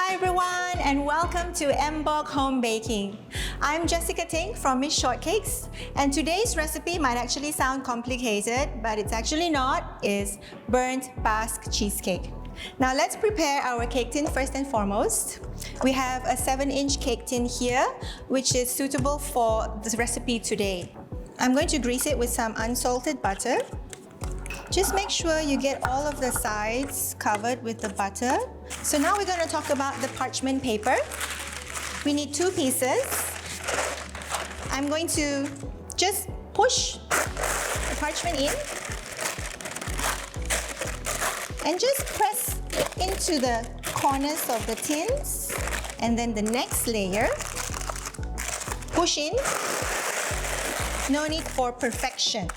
Hi everyone, and welcome to Emborg Home Baking. I'm Jessica Ting from Miss Shortcakes, and today's recipe might actually sound complicated, but it's actually not. It's burnt Basque cheesecake. Now let's prepare our cake tin first and foremost. We have a 7-inch cake tin here, which is suitable for this recipe today. I'm going to grease it with some unsalted butter. Just make sure you get all of the sides covered with the butter. So now we're going to talk about the parchment paper. We need 2 pieces. I'm going to just push the parchment in and just press into the corners of the tins. And then the next layer, push in. No need for perfection.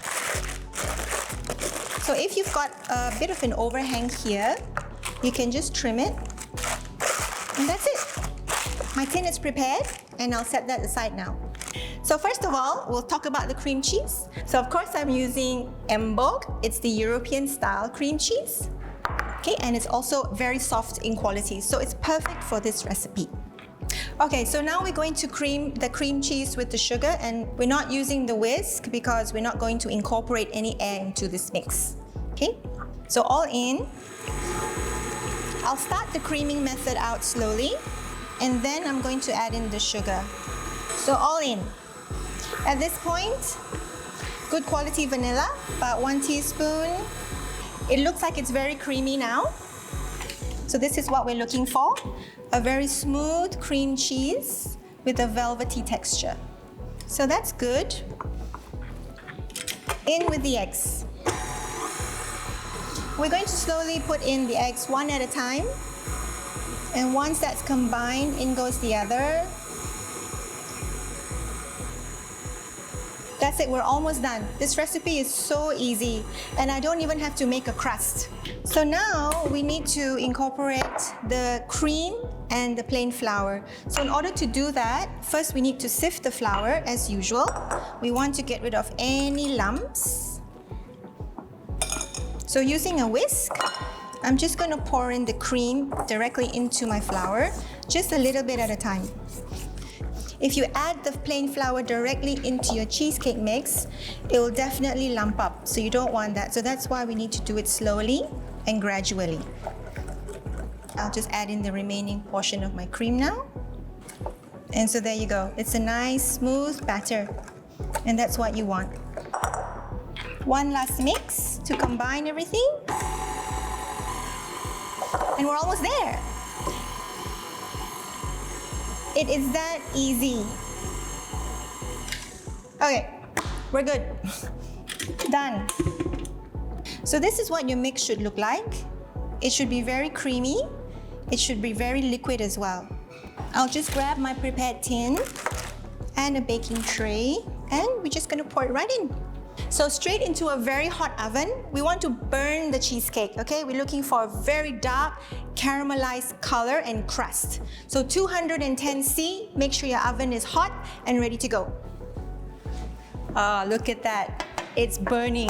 So if you've got a bit of an overhang here, you can just trim it. And that's it. My tin is prepared, and I'll set that aside now. So first of all, we'll talk about the cream cheese. So of course I'm using Emborg. It's the European style cream cheese. Okay, and it's also very soft in quality, so it's perfect for this recipe. Okay, so now we're going to cream the cream cheese with the sugar, and we're not using the whisk because we're not going to incorporate any air into this mix. Okay, so all in. I'll start the creaming method out slowly, and then I'm going to add in the sugar. So all in. At this point, good quality vanilla, about 1 teaspoon. It looks like it's very creamy now. So this is what we're looking for. A very smooth cream cheese with a velvety texture. So that's good. In with the eggs. We're going to slowly put in the eggs one at a time. And once that's combined, in goes the other. That's it, we're almost done. This recipe is so easy, and I don't even have to make a crust. So now we need to incorporate the cream and the plain flour. So in order to do that, first we need to sift the flour as usual. We want to get rid of any lumps. So using a whisk, I'm just going to pour in the cream directly into my flour, just a little bit at a time. If you add the plain flour directly into your cheesecake mix, it will definitely lump up, so you don't want that. So that's why we need to do it slowly and gradually. I'll just add in the remaining portion of my cream now. And so there you go. It's a nice, smooth batter, and that's what you want. One last mix to combine everything. And we're almost there. It is that easy. Okay, we're good. Done. So this is what your mix should look like. It should be very creamy. It should be very liquid as well. I'll just grab my prepared tin and a baking tray, and we're just gonna pour it right in. So straight into a very hot oven. We want to burn the cheesecake, okay? We're looking for a very dark, caramelized color and crust. So 210°C, make sure your oven is hot and ready to go. Ah, look at that. It's burning.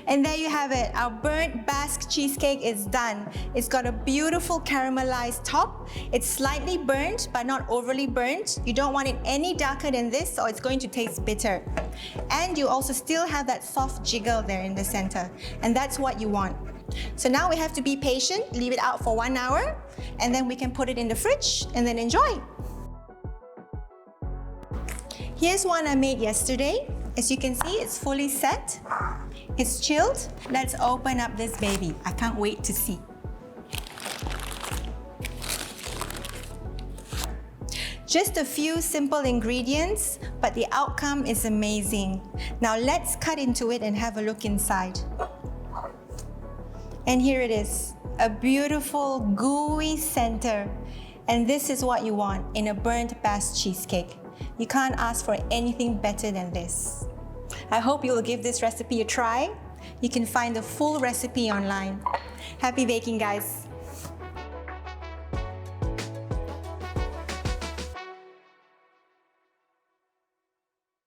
And there you have it. Our burnt Basque cheesecake is done. It's got a beautiful caramelized top. It's slightly burnt, but not overly burnt. You don't want it any darker than this, or it's going to taste bitter. And you also still have that soft jiggle there in the center. And that's what you want. So now we have to be patient, leave it out for 1 hour, and then we can put it in the fridge and then enjoy. Here's one I made yesterday. As you can see, it's fully set. It's chilled. Let's open up this baby. I can't wait to see. Just a few simple ingredients, but the outcome is amazing. Now let's cut into it and have a look inside. And here it is, a beautiful gooey center. And this is what you want in a burnt Basque cheesecake. You can't ask for anything better than this. I hope you will give this recipe a try. You can find the full recipe online. Happy baking, guys!